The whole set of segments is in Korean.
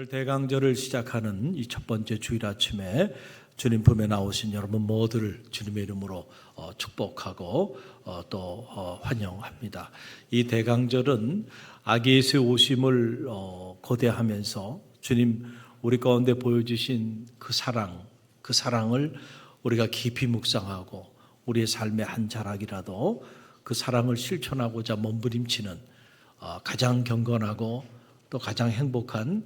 오늘 대강절을 시작하는 이 첫 번째 주일 아침에 주님 품에 나오신 여러분 모두를 주님의 이름으로 축복하고 또 환영합니다. 이 대강절은 아기 예수의 오심을 고대하면서 주님 우리 가운데 보여주신 그 사랑을 우리가 깊이 묵상하고 우리의 삶의 한 자락이라도 그 사랑을 실천하고자 몸부림치는 가장 경건하고 또 가장 행복한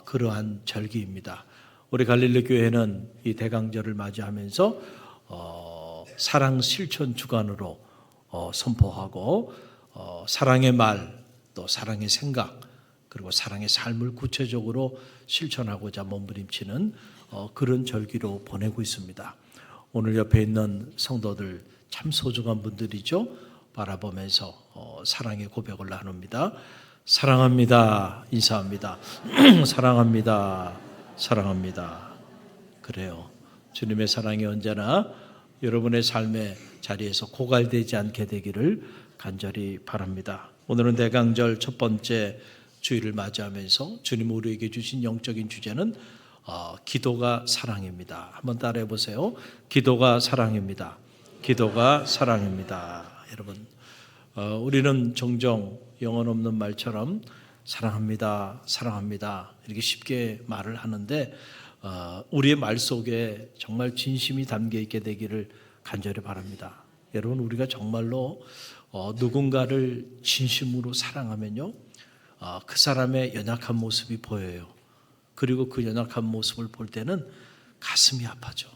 그러한 절기입니다. 우리 갈릴리 교회는 이 대강절을 맞이하면서 사랑 실천 주간으로 선포하고 사랑의 말, 또 사랑의 생각, 그리고 사랑의 삶을 구체적으로 실천하고자 몸부림치는 그런 절기로 보내고 있습니다. 오늘 옆에 있는 성도들 참 소중한 분들이죠. 바라보면서 사랑의 고백을 나눕니다. 사랑합니다. 인사합니다. 사랑합니다. 사랑합니다. 그래요. 주님의 사랑이 언제나 여러분의 삶의 자리에서 고갈되지 않게 되기를 간절히 바랍니다. 오늘은 대강절 첫 번째 주일을 맞이하면서 주님 우리에게 주신 영적인 주제는 기도가 사랑입니다. 한번 따라해 보세요. 기도가 사랑입니다. 기도가 사랑입니다. 여러분, 우리는 종종 영혼 없는 말처럼 사랑합니다, 사랑합니다 이렇게 쉽게 말을 하는데 우리의 말 속에 정말 진심이 담겨 있게 되기를 간절히 바랍니다. 여러분, 우리가 정말로 누군가를 진심으로 사랑하면요, 그 사람의 연약한 모습이 보여요. 그리고 그 연약한 모습을 볼 때는 가슴이 아파져.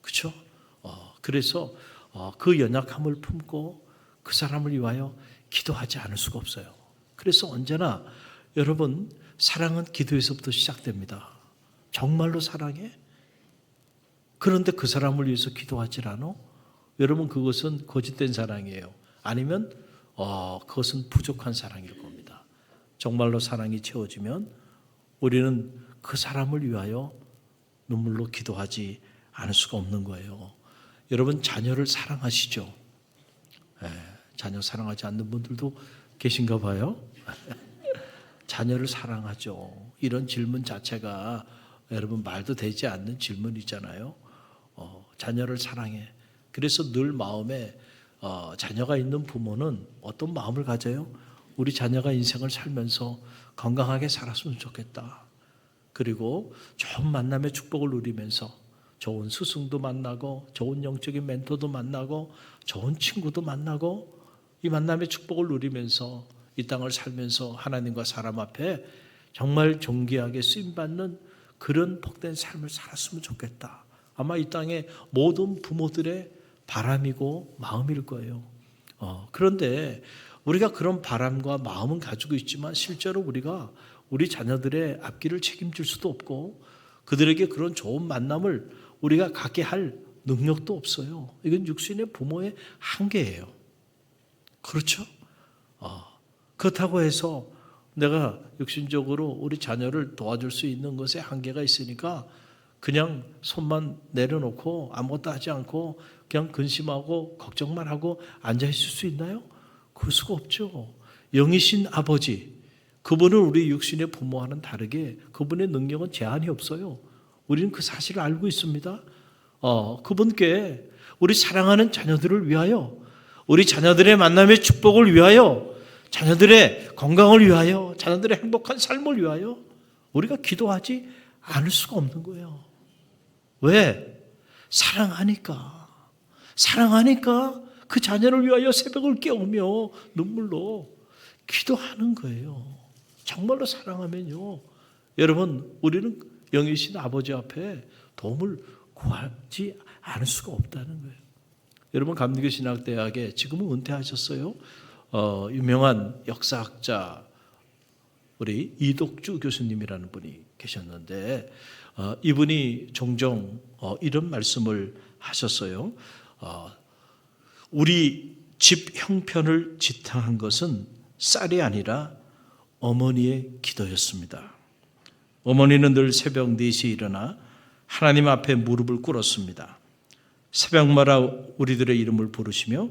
그렇죠? 그래서 그 연약함을 품고 그 사람을 위하여 기도하지 않을 수가 없어요. 그래서 언제나 여러분, 사랑은 기도에서부터 시작됩니다. 정말로 사랑해? 그런데 그 사람을 위해서 기도하지 않아? 여러분, 그것은 거짓된 사랑이에요. 아니면 그것은 부족한 사랑일 겁니다. 정말로 사랑이 채워지면 우리는 그 사람을 위하여 눈물로 기도하지 않을 수가 없는 거예요. 여러분, 자녀를 사랑하시죠? 자녀 사랑하지 않는 분들도 계신가 봐요. 자녀를 사랑하죠. 이런 질문 자체가 여러분 말도 되지 않는 질문이잖아요. 자녀를 사랑해. 그래서 늘 마음에 자녀가 있는 부모는 어떤 마음을 가져요? 우리 자녀가 인생을 살면서 건강하게 살았으면 좋겠다. 그리고 좋은 만남의 축복을 누리면서 좋은 스승도 만나고 좋은 영적인 멘토도 만나고 좋은 친구도 만나고 이 만남의 축복을 누리면서 이 땅을 살면서 하나님과 사람 앞에 정말 존귀하게 쓰임받는 그런 복된 삶을 살았으면 좋겠다. 아마 이 땅의 모든 부모들의 바람이고 마음일 거예요. 그런데 우리가 그런 바람과 마음은 가지고 있지만 실제로 우리가 우리 자녀들의 앞길을 책임질 수도 없고 그들에게 그런 좋은 만남을 우리가 갖게 할 능력도 없어요. 이건 육신의 부모의 한계예요. 그렇죠? 그렇다고 해서 내가 육신적으로 우리 자녀를 도와줄 수 있는 것에 한계가 있으니까 그냥 손만 내려놓고 아무것도 하지 않고 그냥 근심하고 걱정만 하고 앉아 있을 수 있나요? 그럴 수가 없죠. 영이신 아버지, 그분은 우리 육신의 부모와는 다르게 그분의 능력은 제한이 없어요. 우리는 그 사실을 알고 있습니다. 그분께 우리 사랑하는 자녀들을 위하여, 우리 자녀들의 만남의 축복을 위하여, 자녀들의 건강을 위하여, 자녀들의 행복한 삶을 위하여 우리가 기도하지 않을 수가 없는 거예요. 왜? 사랑하니까. 사랑하니까 그 자녀를 위하여 새벽을 깨우며 눈물로 기도하는 거예요. 정말로 사랑하면요, 여러분, 우리는 영이신 아버지 앞에 도움을 구하지 않을 수가 없다는 거예요. 여러분, 감리교 신학대학에 지금은 은퇴하셨어요. 유명한 역사학자 우리 이독주 교수님이라는 분이 계셨는데 이분이 종종 이런 말씀을 하셨어요. 우리 집 형편을 지탱한 것은 쌀이 아니라 어머니의 기도였습니다. 어머니는 늘 새벽 4시에 일어나 하나님 앞에 무릎을 꿇었습니다. 새벽마다 우리들의 이름을 부르시며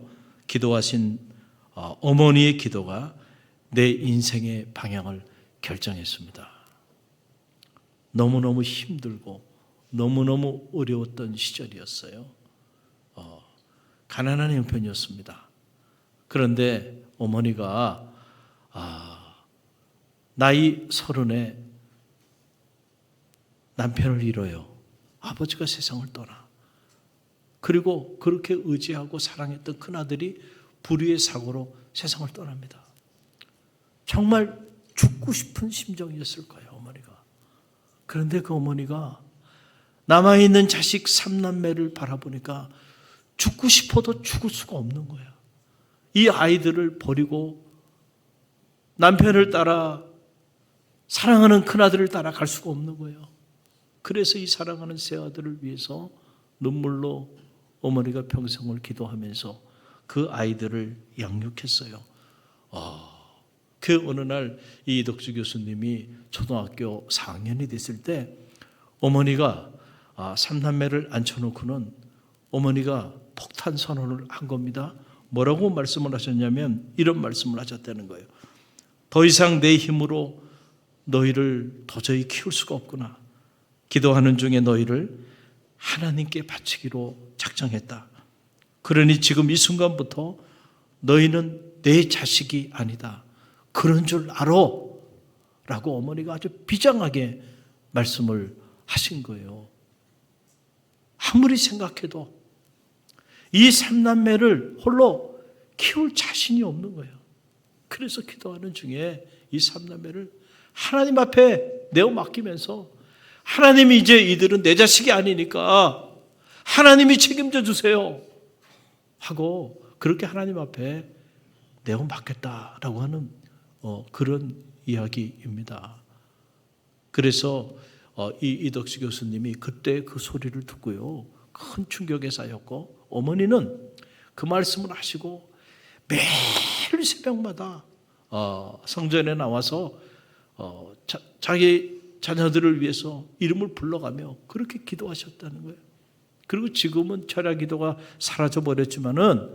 기도하신 어머니의 기도가 내 인생의 방향을 결정했습니다. 너무너무 힘들고 너무너무 어려웠던 시절이었어요. 가난한 형편이었습니다. 그런데 어머니가 나이 30에 남편을 잃어요. 아버지가 세상을 떠나. 그리고 그렇게 의지하고 사랑했던 큰아들이 불의의 사고로 세상을 떠납니다. 정말 죽고 싶은 심정이었을 거예요, 어머니가. 그런데 그 어머니가 남아있는 자식 3남매를 바라보니까 죽고 싶어도 죽을 수가 없는 거예요. 이 아이들을 버리고 남편을 따라 사랑하는 큰아들을 따라 갈 수가 없는 거예요. 그래서 이 사랑하는 새 아들을 위해서 눈물로 어머니가 평생을 기도하면서 그 아이들을 양육했어요. 그 어느 날 이 이덕주 교수님이 초등학교 4학년이 됐을 때 어머니가 3남매를 앉혀놓고는 어머니가 폭탄 선언을 한 겁니다. 뭐라고 말씀을 하셨냐면 이런 말씀을 하셨다는 거예요. 더 이상 내 힘으로 너희를 도저히 키울 수가 없구나. 기도하는 중에 너희를 하나님께 바치기로 작정했다. 그러니 지금 이 순간부터 너희는 내 자식이 아니다. 그런 줄 알아. 라고 어머니가 아주 비장하게 말씀을 하신 거예요. 아무리 생각해도 이 3남매를 홀로 키울 자신이 없는 거예요. 그래서 기도하는 중에 이 3남매를 하나님 앞에 내어 맡기면서 하나님이 이제 이들은 내 자식이 아니니까 하나님이 책임져 주세요 하고 그렇게 하나님 앞에 내어 맡겠다라고 하는 그런 이야기입니다. 그래서 이 이덕수 교수님이 그때 그 소리를 듣고요, 큰 충격에 쌓였고 어머니는 그 말씀을 하시고 매일 새벽마다 성전에 나와서 자기 자녀들을 위해서 이름을 불러가며 그렇게 기도하셨다는 거예요. 그리고 지금은 철야 기도가 사라져 버렸지만은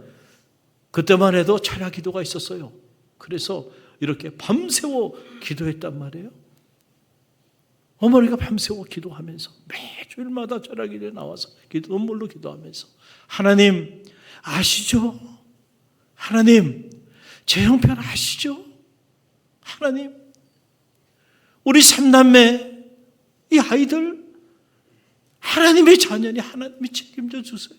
그때만 해도 철야 기도가 있었어요. 그래서 이렇게 밤새워 기도했단 말이에요. 어머니가 밤새워 기도하면서 매주일마다 철야 기도에 나와서 눈물로 기도하면서 하나님 아시죠? 하나님 제 형편 아시죠? 하나님 우리 3남매 이 아이들 하나님의 자녀니 하나님이 책임져 주세요.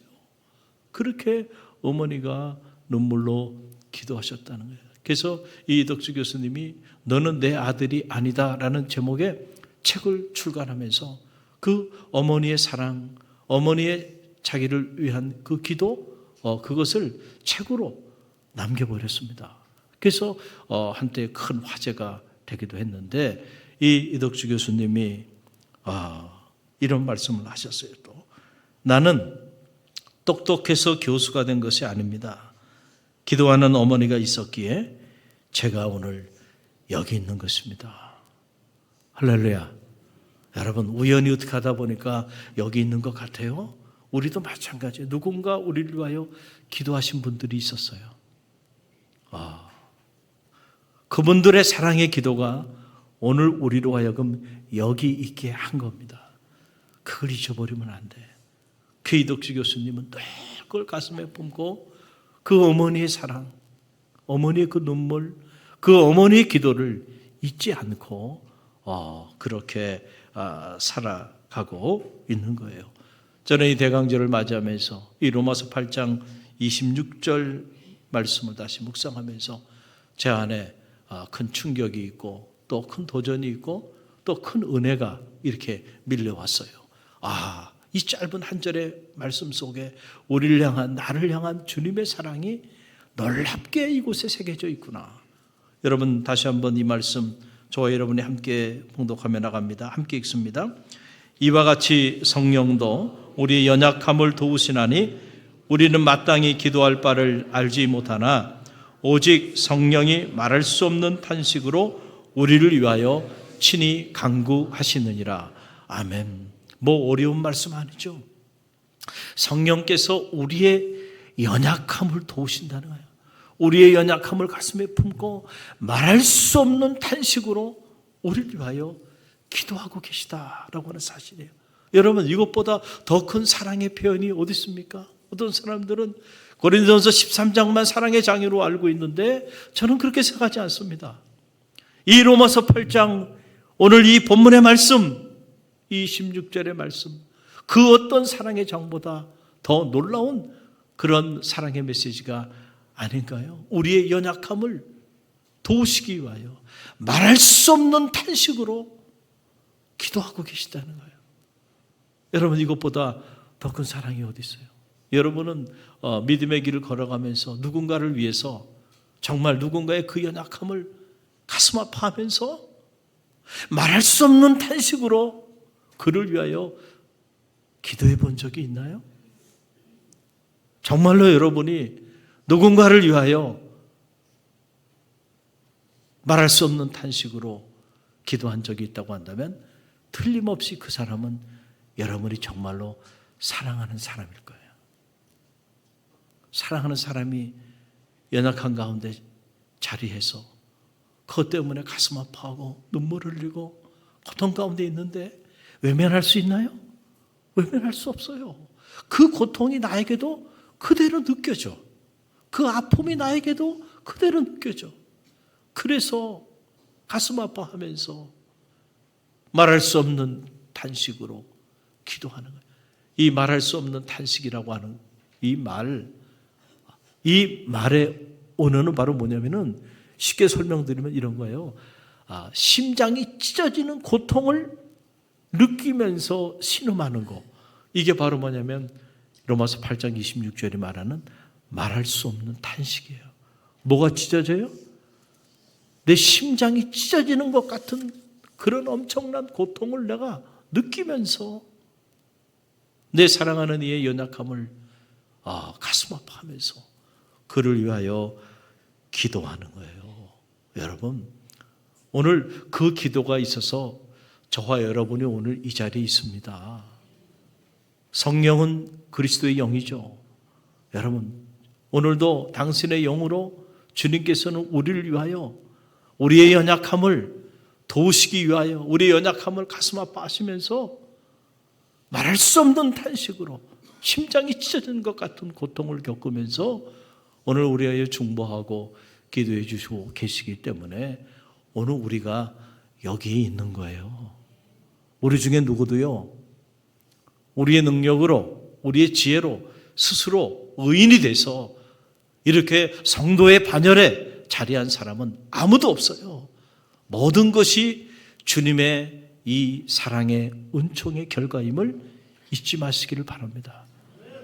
그렇게 어머니가 눈물로 기도하셨다는 거예요. 그래서 이 이덕주 교수님이 너는 내 아들이 아니다라는 제목의 책을 출간하면서 그 어머니의 사랑, 어머니의 자기를 위한 그 기도, 그것을 책으로 남겨버렸습니다. 그래서 한때 큰 화제가 되기도 했는데 이 이덕주 교수님이 이런 말씀을 하셨어요. 또 나는 똑똑해서 교수가 된 것이 아닙니다. 기도하는 어머니가 있었기에 제가 오늘 여기 있는 것입니다. 할렐루야. 여러분 우연히 어떻게 하다 보니까 여기 있는 것 같아요? 우리도 마찬가지예요. 누군가 우리를 위하여 기도하신 분들이 있었어요. 그분들의 사랑의 기도가 오늘 우리로 하여금 여기 있게 한 겁니다. 그걸 잊어버리면 안 돼. 그 이덕주 교수님은 늘 그걸 가슴에 품고 그 어머니의 사랑, 어머니의 그 눈물, 그 어머니의 기도를 잊지 않고 그렇게 살아가고 있는 거예요. 저는 이 대강절을 맞이하면서 이 로마서 8장 26절 말씀을 다시 묵상하면서 제 안에 큰 충격이 있고 또 큰 도전이 있고 또 큰 은혜가 이렇게 밀려왔어요. 이 짧은 한 절의 말씀 속에 우리를 향한, 나를 향한 주님의 사랑이 놀랍게 이곳에 새겨져 있구나. 여러분 다시 한번 이 말씀 저와 여러분이 함께 봉독하며 나갑니다. 함께 읽습니다. 이와 같이 성령도 우리의 연약함을 도우시나니 우리는 마땅히 기도할 바를 알지 못하나 오직 성령이 말할 수 없는 탄식으로 우리를 위하여 친히 간구하시느니라. 아멘. 어려운 말씀 아니죠? 성령께서 우리의 연약함을 도우신다는 거예요. 우리의 연약함을 가슴에 품고 말할 수 없는 탄식으로 우리를 위하여 기도하고 계시다라고 하는 사실이에요. 여러분, 이것보다 더 큰 사랑의 표현이 어디 있습니까? 어떤 사람들은 고린도전서 13장만 사랑의 장으로 알고 있는데 저는 그렇게 생각하지 않습니다. 이 로마서 8장, 오늘 이 본문의 말씀, 이 16절의 말씀, 그 어떤 사랑의 장보다 더 놀라운 그런 사랑의 메시지가 아닌가요? 우리의 연약함을 도우시기 위하여 말할 수 없는 탄식으로 기도하고 계시다는 거예요. 여러분, 이것보다 더 큰 사랑이 어디 있어요? 여러분은 믿음의 길을 걸어가면서 누군가를 위해서 정말 누군가의 그 연약함을 가슴 아파하면서 말할 수 없는 탄식으로 그를 위하여 기도해 본 적이 있나요? 정말로 여러분이 누군가를 위하여 말할 수 없는 탄식으로 기도한 적이 있다고 한다면 틀림없이 그 사람은 여러분이 정말로 사랑하는 사람일 거예요. 사랑하는 사람이 연약한 가운데 자리해서 그것 때문에 가슴 아파하고 눈물을 흘리고 고통 가운데 있는데 외면할 수 있나요? 외면할 수 없어요. 그 고통이 나에게도 그대로 느껴져. 그 아픔이 나에게도 그대로 느껴져. 그래서 가슴 아파하면서 말할 수 없는 탄식으로 기도하는 거예요. 이 말할 수 없는 탄식이라고 하는 이 말의 언어는 바로 뭐냐면은 쉽게 설명드리면 이런 거예요. 심장이 찢어지는 고통을 느끼면서 신음하는 거. 이게 바로 뭐냐면 로마서 8장 26절이 말하는 말할 수 없는 탄식이에요. 뭐가 찢어져요? 내 심장이 찢어지는 것 같은 그런 엄청난 고통을 내가 느끼면서 내 사랑하는 이의 연약함을 가슴 아파하면서 그를 위하여 기도하는 거예요. 여러분, 오늘 그 기도가 있어서 저와 여러분이 오늘 이 자리에 있습니다. 성령은 그리스도의 영이죠. 여러분, 오늘도 당신의 영으로 주님께서는 우리를 위하여 우리의 연약함을 도우시기 위하여 우리의 연약함을 가슴 아파하시면서 말할 수 없는 탄식으로 심장이 찢어지는 것 같은 고통을 겪으면서 오늘 우리에게 중보하고 기도해 주시고 계시기 때문에 오늘 우리가 여기에 있는 거예요. 우리 중에 누구도요, 우리의 능력으로 우리의 지혜로 스스로 의인이 돼서 이렇게 성도의 반열에 자리한 사람은 아무도 없어요. 모든 것이 주님의 이 사랑의 은총의 결과임을 잊지 마시기를 바랍니다.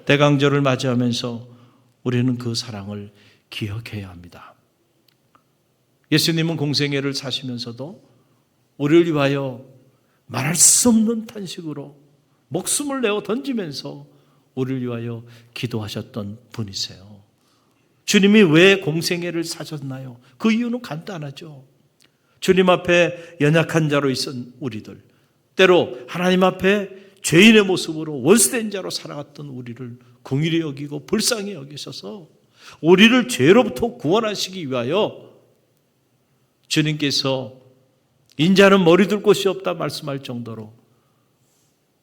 대강절을 맞이하면서 우리는 그 사랑을 기억해야 합니다. 예수님은 공생애를 사시면서도 우리를 위하여 말할 수 없는 탄식으로 목숨을 내어 던지면서 우리를 위하여 기도하셨던 분이세요. 주님이 왜 공생애를 사셨나요? 그 이유는 간단하죠. 주님 앞에 연약한 자로 있은 우리들, 때로 하나님 앞에 죄인의 모습으로 원수된 자로 살아갔던 우리를 긍휼히 여기고 불쌍히 여기셔서 우리를 죄로부터 구원하시기 위하여 주님께서 인자는 머리 둘 곳이 없다 말씀할 정도로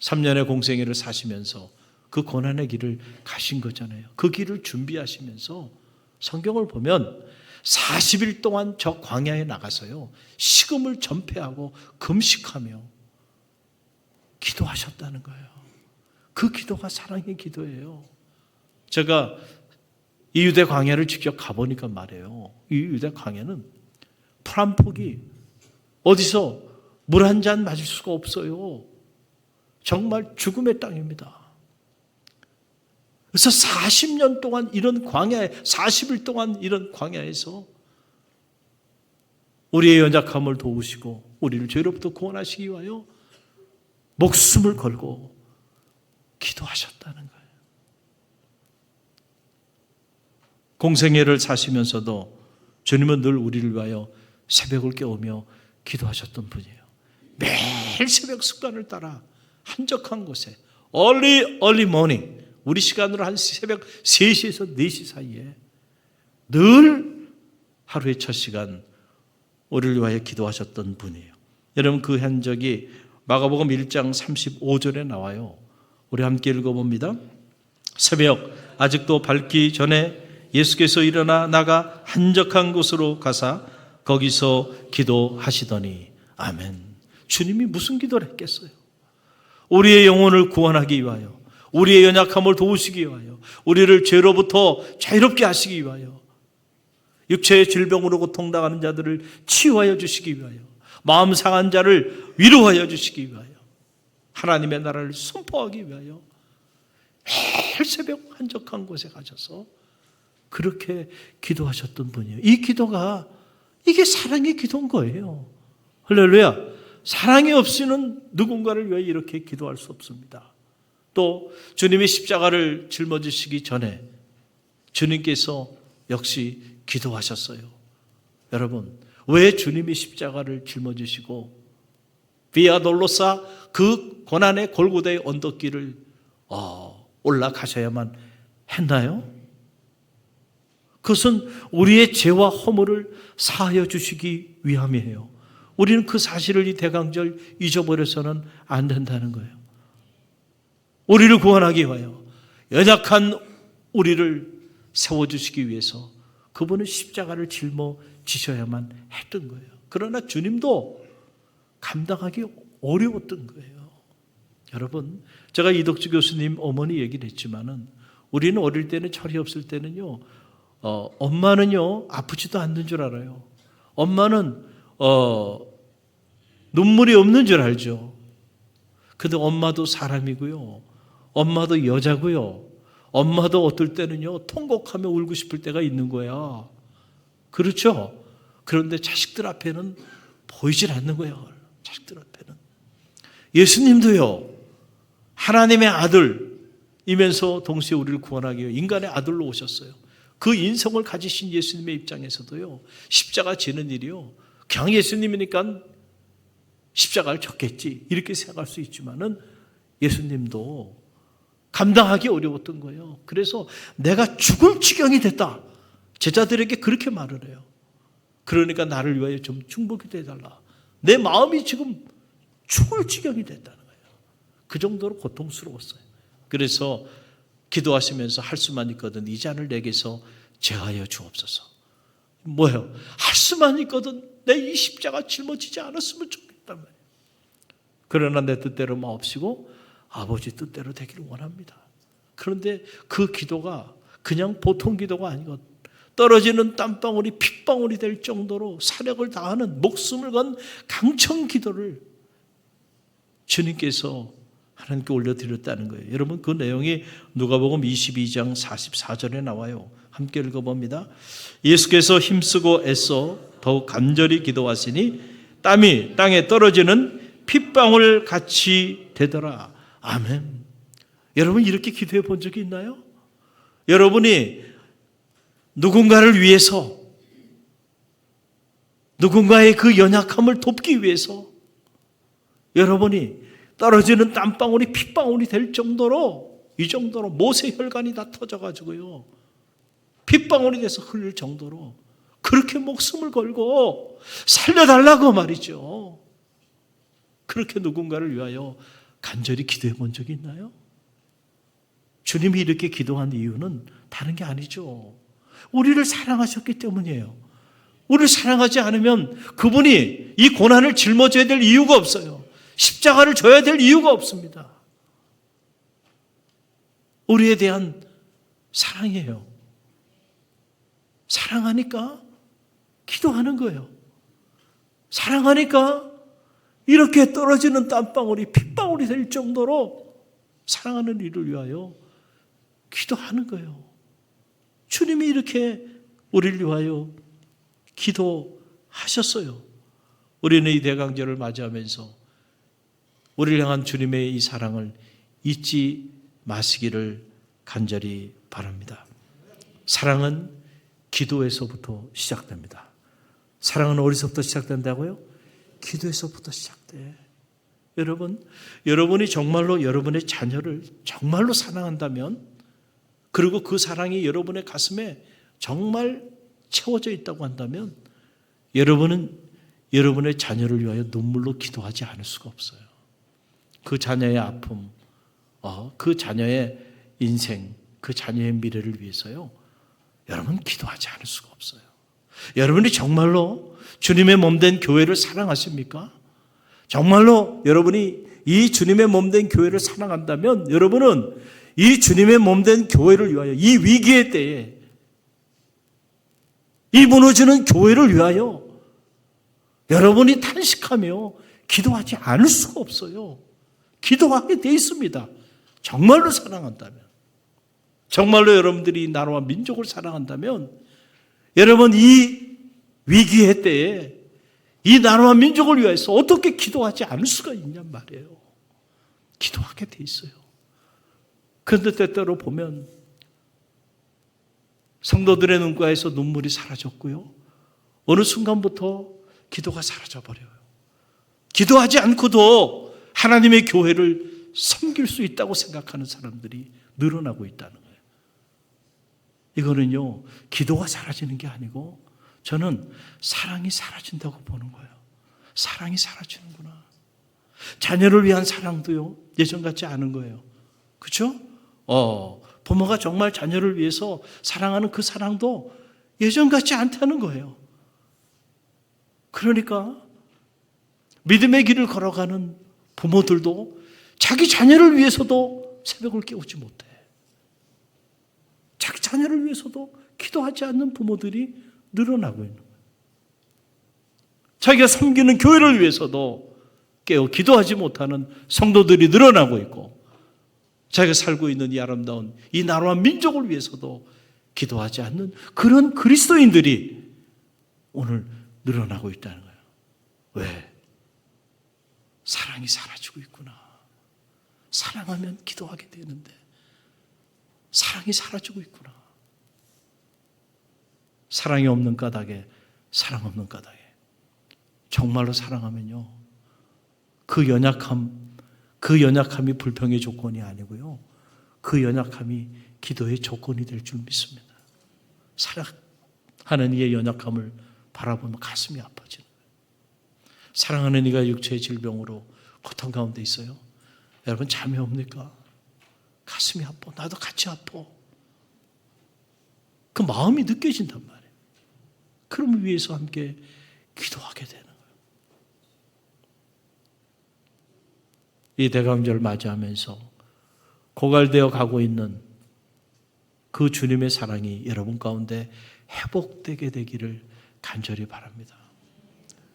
3년의 공생애를 사시면서 그 고난의 길을 가신 거잖아요. 그 길을 준비하시면서 성경을 보면 40일 동안 저 광야에 나가서요, 식음을 전폐하고 금식하며 기도하셨다는 거예요. 그 기도가 사랑의 기도예요. 제가 이 유대 광야를 직접 가보니까 말이에요. 이 유대 광야는 풀 한 폭이 어디서 물 한 잔 마실 수가 없어요. 정말 죽음의 땅입니다. 그래서 40년 동안 이런 광야에, 40일 동안 이런 광야에서 우리의 연약함을 도우시고 우리를 죄로부터 구원하시기 위하여 목숨을 걸고 기도하셨다는 거예요. 공생애를 사시면서도 주님은 늘 우리를 위하여 새벽을 깨우며 기도하셨던 분이에요. 매일 새벽 습관을 따라 한적한 곳에 early morning, 우리 시간으로 한 새벽 3시에서 4시 사이에 늘 하루의 첫 시간 우리를 위하여 기도하셨던 분이에요. 여러분 그 흔적이 마가복음 1장 35절에 나와요. 우리 함께 읽어봅니다. 새벽 아직도 밝기 전에 예수께서 일어나 나가 한적한 곳으로 가사 거기서 기도하시더니 아멘. 주님이 무슨 기도를 했겠어요? 우리의 영혼을 구원하기 위하여, 우리의 연약함을 도우시기 위하여, 우리를 죄로부터 자유롭게 하시기 위하여, 육체의 질병으로 고통당하는 자들을 치유하여 주시기 위하여, 마음 상한 자를 위로하여 주시기 위하여, 하나님의 나라를 선포하기 위하여 매일 새벽 한적한 곳에 가셔서 그렇게 기도하셨던 분이에요. 이 기도가 이게 사랑의 기도인 거예요. 할렐루야. 사랑이 없이는 누군가를 위해 이렇게 기도할 수 없습니다. 또 주님이 십자가를 짊어지시기 전에 주님께서 역시 기도하셨어요. 여러분, 왜 주님이 십자가를 짊어지시고 비아 돌로사 그 고난의 골고다의 언덕길을 올라가셔야만 했나요? 그것은 우리의 죄와 허물을 사하여 주시기 위함이에요. 우리는 그 사실을 이 대강절 잊어버려서는 안 된다는 거예요. 우리를 구원하기 위하여 연약한 우리를 세워주시기 위해서 그분은 십자가를 짊어지셔야만 했던 거예요. 그러나 주님도 감당하기 어려웠던 거예요. 여러분, 제가 이덕주 교수님 어머니 얘기를 했지만은 우리는 어릴 때는 철이 없을 때는요, 엄마는요 아프지도 않는 줄 알아요. 엄마는 눈물이 없는 줄 알죠. 근데 엄마도 사람이고요, 엄마도 여자고요, 엄마도 어떨 때는요 통곡하며 울고 싶을 때가 있는 거야. 그렇죠? 그런데 자식들 앞에는 보이질 않는 거예요. 자식들 앞에는. 예수님도요 하나님의 아들이면서 동시에 우리를 구원하기 위해 인간의 아들로 오셨어요. 그 인성을 가지신 예수님의 입장에서도요 십자가 지는 일이요 그냥 예수님이니까 십자가를 졌겠지 이렇게 생각할 수 있지만은 예수님도 감당하기 어려웠던 거예요. 그래서 내가 죽을 지경이 됐다. 제자들에게 그렇게 말을 해요. 그러니까 나를 위하여 좀 중보기도 해달라. 내 마음이 지금 죽을 지경이 됐다는 거예요. 그 정도로 고통스러웠어요. 그래서 기도하시면서 할 수만 있거든 이 잔을 내게서 제하여 주옵소서. 뭐예요? 할 수만 있거든 내 이 십자가 짊어지지 않았으면 좋겠단 말이에요. 그러나 내 뜻대로 마옵시고 아버지 뜻대로 되기를 원합니다. 그런데 그 기도가 그냥 보통 기도가 아니거든. 떨어지는 땀방울이 핏방울이 될 정도로 사력을 다하는 목숨을 건 강청 기도를 주님께서 하나님께 올려드렸다는 거예요. 여러분 그 내용이 누가복음 22장 44절에 나와요. 함께 읽어봅니다. 예수께서 힘쓰고 애써 더욱 간절히 기도하시니 땀이 땅에 떨어지는 핏방울 같이 되더라. 아멘. 여러분 이렇게 기도해 본 적이 있나요? 여러분이 누군가를 위해서 누군가의 그 연약함을 돕기 위해서 여러분이 떨어지는 땀방울이 핏방울이 될 정도로 이 정도로 모세 혈관이 다 터져가지고요 핏방울이 돼서 흘릴 정도로 그렇게 목숨을 걸고 살려달라고 말이죠. 그렇게 누군가를 위하여 간절히 기도해 본 적이 있나요? 주님이 이렇게 기도한 이유는 다른 게 아니죠. 우리를 사랑하셨기 때문이에요. 우리를 사랑하지 않으면 그분이 이 고난을 짊어져야 될 이유가 없어요. 십자가를 져야 될 이유가 없습니다. 우리에 대한 사랑이에요. 사랑하니까 기도하는 거예요. 사랑하니까 이렇게 떨어지는 땀방울이 핏방울이 될 정도로 사랑하는 이를 위하여 기도하는 거예요. 주님이 이렇게 우리를 위하여 기도하셨어요. 우리는 이 대강절을 맞이하면서 우리를 향한 주님의 이 사랑을 잊지 마시기를 간절히 바랍니다. 사랑은 기도에서부터 시작됩니다. 사랑은 어디서부터 시작된다고요? 기도에서부터 시작돼. 여러분이 정말로 여러분의 자녀를 정말로 사랑한다면 그리고 그 사랑이 여러분의 가슴에 정말 채워져 있다고 한다면 여러분은 여러분의 자녀를 위하여 눈물로 기도하지 않을 수가 없어요. 그 자녀의 아픔, 그 자녀의 인생, 그 자녀의 미래를 위해서요, 여러분 기도하지 않을 수가 없어요. 여러분이 정말로 주님의 몸된 교회를 사랑하십니까? 정말로 여러분이 이 주님의 몸된 교회를 사랑한다면 여러분은 이 주님의 몸된 교회를 위하여, 이 위기의 때에, 이 무너지는 교회를 위하여 여러분이 탄식하며 기도하지 않을 수가 없어요. 기도하게 돼 있습니다. 정말로 사랑한다면, 정말로 여러분들이 나라와 민족을 사랑한다면 여러분 이 위기의 때에 이 나라와 민족을 위해서 어떻게 기도하지 않을 수가 있냔 말이에요. 기도하게 돼 있어요. 그런데 때때로 보면 성도들의 눈가에서 눈물이 사라졌고요, 어느 순간부터 기도가 사라져버려요. 기도하지 않고도 하나님의 교회를 섬길 수 있다고 생각하는 사람들이 늘어나고 있다는 거예요. 이거는요, 기도가 사라지는 게 아니고 저는 사랑이 사라진다고 보는 거예요. 사랑이 사라지는구나. 자녀를 위한 사랑도요, 예전 같지 않은 거예요. 그렇죠? 부모가 정말 자녀를 위해서 사랑하는 그 사랑도 예전 같지 않다는 거예요. 그러니까 믿음의 길을 걸어가는 부모들도 자기 자녀를 위해서도 새벽을 깨우지 못해. 자기 자녀를 위해서도 기도하지 않는 부모들이 늘어나고 있는 거예요. 자기가 섬기는 교회를 위해서도 깨어 기도하지 못하는 성도들이 늘어나고 있고, 자기가 살고 있는 이 아름다운 이 나라와 민족을 위해서도 기도하지 않는 그런 그리스도인들이 오늘 늘어나고 있다는 거예요. 왜? 사랑이 사라지고 있구나. 사랑하면 기도하게 되는데 사랑이 사라지고 있구나. 사랑이 없는 까닭에, 사랑 없는 까닭에, 정말로 사랑하면요, 그 연약함이 불평의 조건이 아니고요, 그 연약함이 기도의 조건이 될 줄 믿습니다. 사랑하는 이의 연약함을 바라보면 가슴이 아파지는 거예요. 사랑하는 이가 육체의 질병으로 고통 가운데 있어요. 여러분 잠이 옵니까? 가슴이 아파. 나도 같이 아파. 그 마음이 느껴진단 말이에요. 그럼 위해서 함께 기도하게 되는 거예요. 이 대강절을 맞이하면서 고갈되어 가고 있는 그 주님의 사랑이 여러분 가운데 회복되게 되기를 간절히 바랍니다.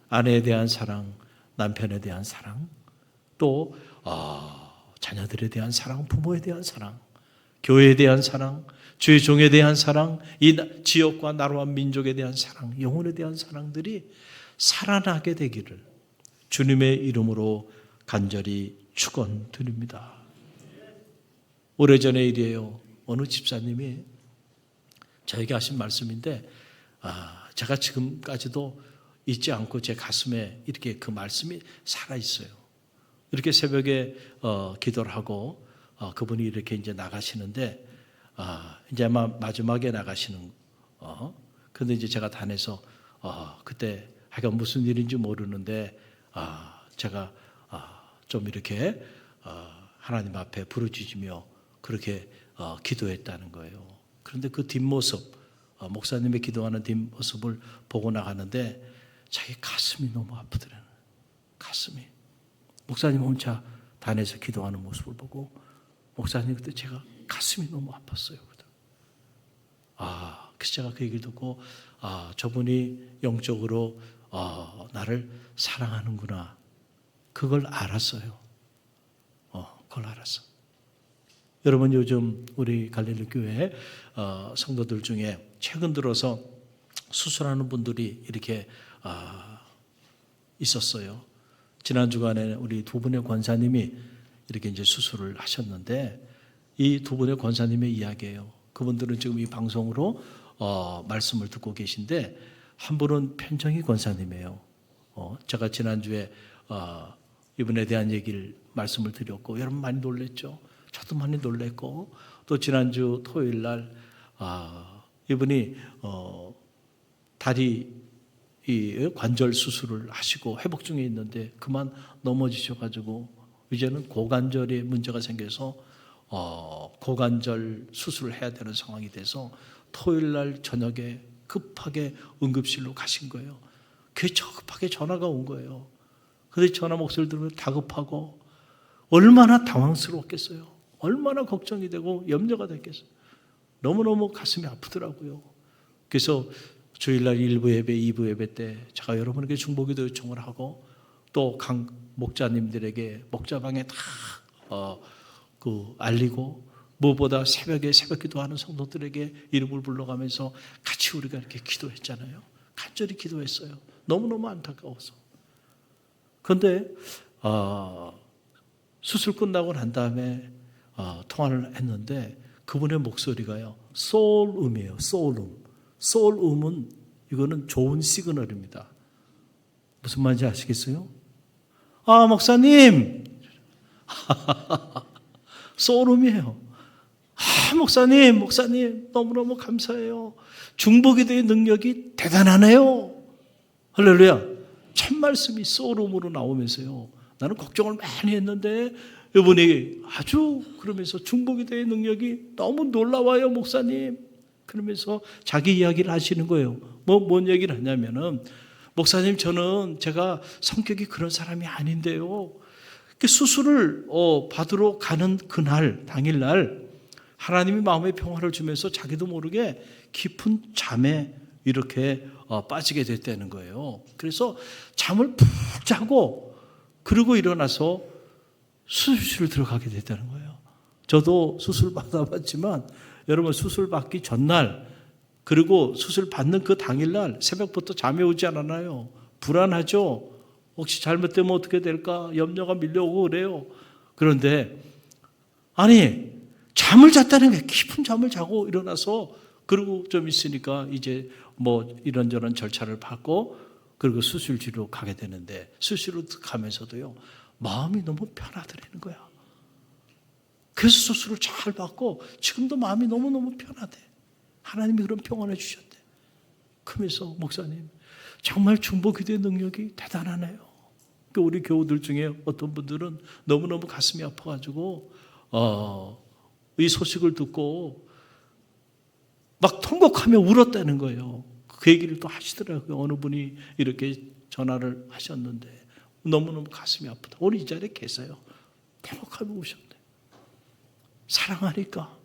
아내에 대한 사랑, 남편에 대한 사랑, 또 자녀들에 대한 사랑, 부모에 대한 사랑, 교회에 대한 사랑, 주의 종에 대한 사랑, 이 지역과 나라와 민족에 대한 사랑, 영혼에 대한 사랑들이 살아나게 되기를 주님의 이름으로 간절히 축원드립니다. 오래전의 일이에요. 어느 집사님이 저에게 하신 말씀인데, 제가 지금까지도 잊지 않고 제 가슴에 이렇게 그 말씀이 살아있어요. 이렇게 새벽에 기도를 하고 그분이 이렇게 이제 나가시는데, 이제 아마 마지막에 나가시는, 근데 이제 제가 단에서 그때 하여간 무슨 일인지 모르는데 제가 좀 이렇게 하나님 앞에 부르짖으며 그렇게 기도했다는 거예요. 그런데 그 뒷모습, 목사님의 기도하는 뒷모습을 보고 나가는데 자기 가슴이 너무 아프더라고요. 가슴이. 목사님 혼자 단에서 기도하는 모습을 보고 목사님 그때 제가 가슴이 너무 아팠어요. 그래서 제가 그 얘기를 듣고 저분이 영적으로 나를 사랑하는구나. 그걸 알았어요. 그걸 알았어. 여러분 요즘 우리 갈릴리 교회 성도들 중에 최근 들어서 수술하는 분들이 이렇게 있었어요. 지난 주간에 우리 두 분의 권사님이 이렇게 이제 수술을 하셨는데 이 두 분의 권사님의 이야기예요. 그분들은 지금 이 방송으로 말씀을 듣고 계신데 한 분은 편정희 권사님이에요. 제가 지난주에 이분에 대한 얘기를 말씀을 드렸고 여러분 많이 놀랬죠. 저도 많이 놀랬고 또 지난주 토요일 날 이분이 다리 이 관절 수술을 하시고 회복 중에 있는데 그만 넘어지셔가지고 이제는 고관절에 문제가 생겨서 고관절 수술을 해야 되는 상황이 돼서 토요일 날 저녁에 급하게 응급실로 가신 거예요. 그게 급하게 전화가 온 거예요. 근데 전화 목소리를 들으면 다급하고 얼마나 당황스러웠겠어요. 얼마나 걱정이 되고 염려가 됐겠어요. 너무너무 가슴이 아프더라고요. 그래서 주일날 1부 예배, 2부 예배 때 제가 여러분에게 중보기도 요청을 하고 또 강 목자님들에게 목자방에 다 알리고 무엇보다 새벽에 새벽기도하는 성도들에게 이름을 불러가면서 같이 우리가 이렇게 기도했잖아요. 간절히 기도했어요. 너무너무 안타까워서. 그런데 수술 끝나고 난 다음에 통화를 했는데 그분의 목소리가요. 소울음이에요. 소울음. 소울음은 이거는 좋은 시그널입니다. 무슨 말인지 아시겠어요? 목사님. 소울음이에요. 목사님 너무너무 감사해요. 중보기도의 능력이 대단하네요. 할렐루야. 참말씀이 소울음으로 나오면서요. 나는 걱정을 많이 했는데 이분이 아주 그러면서 중보기도의 능력이 너무 놀라워요, 목사님. 그러면서 자기 이야기를 하시는 거예요. 뭔 얘기를 하냐면은 목사님 제가 성격이 그런 사람이 아닌데요. 수술을 받으러 가는 그날 당일날 하나님이 마음의 평화를 주면서 자기도 모르게 깊은 잠에 이렇게 빠지게 됐다는 거예요. 그래서 잠을 푹 자고 그리고 일어나서 수술실을 들어가게 됐다는 거예요. 저도 수술 받아봤지만 여러분 수술 받기 전날 그리고 수술 받는 그 당일날 새벽부터 잠이 오지 않았나요? 불안하죠? 혹시 잘못되면 어떻게 될까? 염려가 밀려오고 그래요. 그런데 잠을 잤다는 게 깊은 잠을 자고 일어나서 그리고 좀 있으니까 이제 이런저런 절차를 받고 그리고 수술실로 가게 되는데 수술로 가면서도요. 마음이 너무 편하더라는 거야. 그래서 수술을 잘 받고 지금도 마음이 너무너무 편하대. 하나님이 그런 평안을 주셨대. 그러면서 목사님 정말 중보기도의 능력이 대단하네요. 우리 교우들 중에 어떤 분들은 너무너무 가슴이 아파가지고 이 소식을 듣고 막 통곡하며 울었다는 거예요. 그 얘기를 또 하시더라고요. 어느 분이 이렇게 전화를 하셨는데 너무너무 가슴이 아프다. 오늘 이 자리에 계세요. 통곡하며 우셨대. 사랑하니까.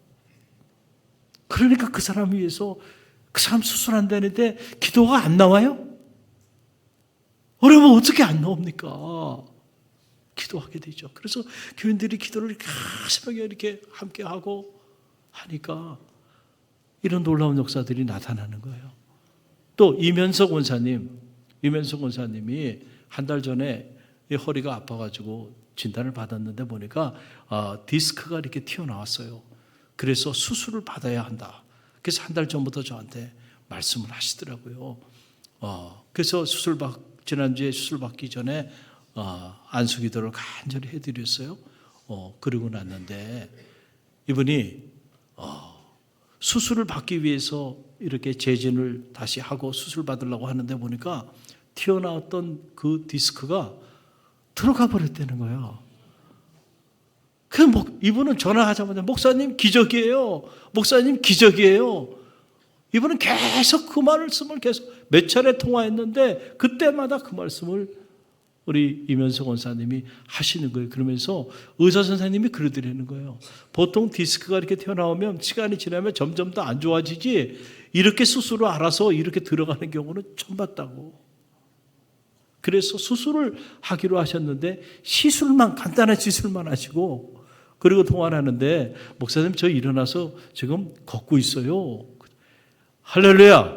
그러니까 그 사람 위해서 그 사람 수술한다는데 기도가 안 나와요? 어려우면 어떻게 안 나옵니까? 기도하게 되죠. 그래서 교인들이 기도를 이렇게 새벽에 이렇게 함께하고 하니까 이런 놀라운 역사들이 나타나는 거예요. 또 이면석 원사님이 한 달 전에 이 허리가 아파가지고 진단을 받았는데 보니까 디스크가 이렇게 튀어나왔어요. 그래서 수술을 받아야 한다. 그래서 한 달 전부터 저한테 말씀을 하시더라고요. 그래서 지난주에 수술 받기 전에 안수기도를 간절히 해드렸어요. 그러고 났는데 이분이 수술을 받기 위해서 이렇게 재진을 다시 하고 수술 받으려고 하는데 보니까 튀어나왔던 그 디스크가 들어가 버렸다는 거예요. 이분은 전화하자마자 목사님 기적이에요. 목사님 기적이에요. 이분은 계속 그 말씀을 계속 몇 차례 통화했는데 그때마다 그 말씀을 우리 이면석 원사님이 하시는 거예요. 그러면서 의사 선생님이 그러더라는 거예요. 보통 디스크가 이렇게 튀어나오면 시간이 지나면 점점 더 안 좋아지지 이렇게 스스로 알아서 이렇게 들어가는 경우는 처음 봤다고. 그래서 수술을 하기로 하셨는데 간단한 시술만 하시고 그리고 통화를 하는데 목사님 저 일어나서 지금 걷고 있어요. 할렐루야.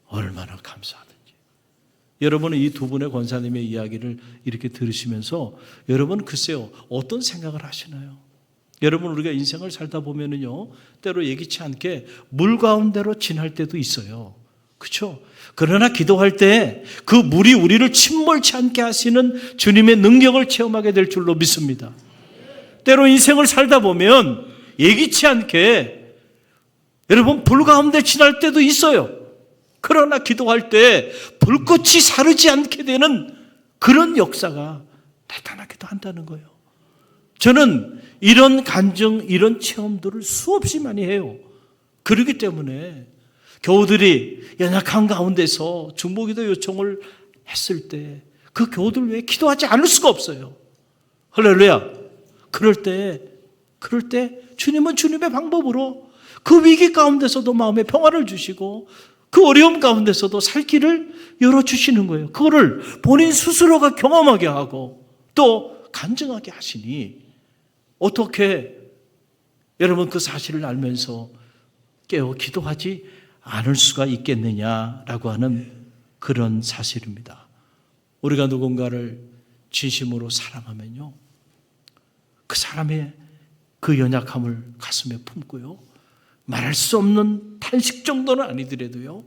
얼마나 감사하든지. 여러분은 이 두 분의 권사님의 이야기를 이렇게 들으시면서 여러분 글쎄요 어떤 생각을 하시나요? 여러분 우리가 인생을 살다 보면은요 때로 예기치 않게 물 가운데로 지날 때도 있어요. 그렇죠? 그러나 기도할 때 그 물이 우리를 침몰치 않게 하시는 주님의 능력을 체험하게 될 줄로 믿습니다. 때로 인생을 살다 보면 예기치 않게 여러분 불 가운데 지날 때도 있어요. 그러나 기도할 때 불꽃이 사르지 않게 되는 그런 역사가 나타나기도 한다는 거예요. 저는 이런 간증, 이런 체험들을 수없이 많이 해요. 그렇기 때문에 교우들이 연약한 가운데서 중보기도 요청을 했을 때 그 교우들 외에 기도하지 않을 수가 없어요. 할렐루야. 그럴 때 주님은 주님의 방법으로 그 위기 가운데서도 마음의 평화를 주시고 그 어려움 가운데서도 살 길을 열어주시는 거예요. 그거를 본인 스스로가 경험하게 하고 또 간증하게 하시니 어떻게 여러분 그 사실을 알면서 깨어 기도하지 않을 수가 있겠느냐라고 하는 그런 사실입니다. 우리가 누군가를 진심으로 사랑하면요, 그 사람의 그 연약함을 가슴에 품고요, 말할 수 없는 탄식 정도는 아니더라도요,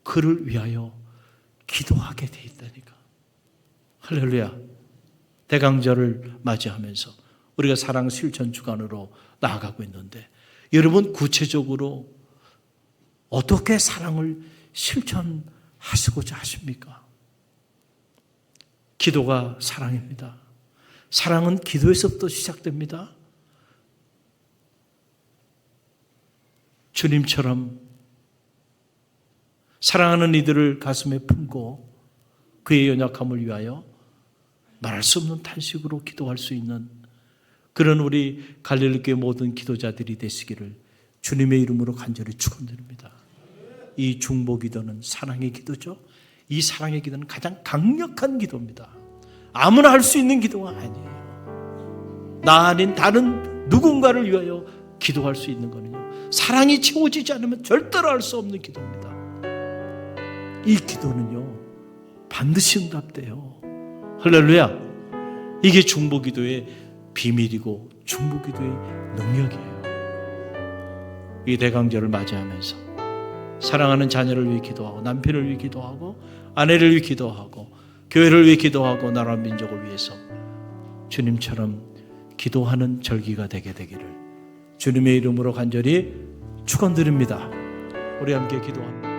그를 위하여 기도하게 돼 있다니까. 할렐루야. 대강절을 맞이하면서 우리가 사랑 실천 주간으로 나아가고 있는데, 여러분 구체적으로 어떻게 사랑을 실천하시고자 하십니까? 기도가 사랑입니다. 사랑은 기도에서부터 시작됩니다. 주님처럼 사랑하는 이들을 가슴에 품고 그의 연약함을 위하여 말할 수 없는 탄식으로 기도할 수 있는 그런 우리 갈릴리교회 모든 기도자들이 되시기를 주님의 이름으로 간절히 축원드립니다. 이 중보기도는 사랑의 기도죠. 이 사랑의 기도는 가장 강력한 기도입니다. 아무나 할 수 있는 기도가 아니에요. 나 아닌 다른 누군가를 위하여 기도할 수 있는 거는요, 사랑이 채워지지 않으면 절대로 할 수 없는 기도입니다. 이 기도는요, 반드시 응답돼요. 할렐루야. 이게 중보기도의 비밀이고 중보기도의 능력이에요. 이 대강절을 맞이하면서 사랑하는 자녀를 위해 기도하고, 남편을 위해 기도하고, 아내를 위해 기도하고, 교회를 위해 기도하고, 나라 민족을 위해서 주님처럼 기도하는 절기가 되게 되기를 주님의 이름으로 간절히 축원드립니다. 우리 함께 기도합니다.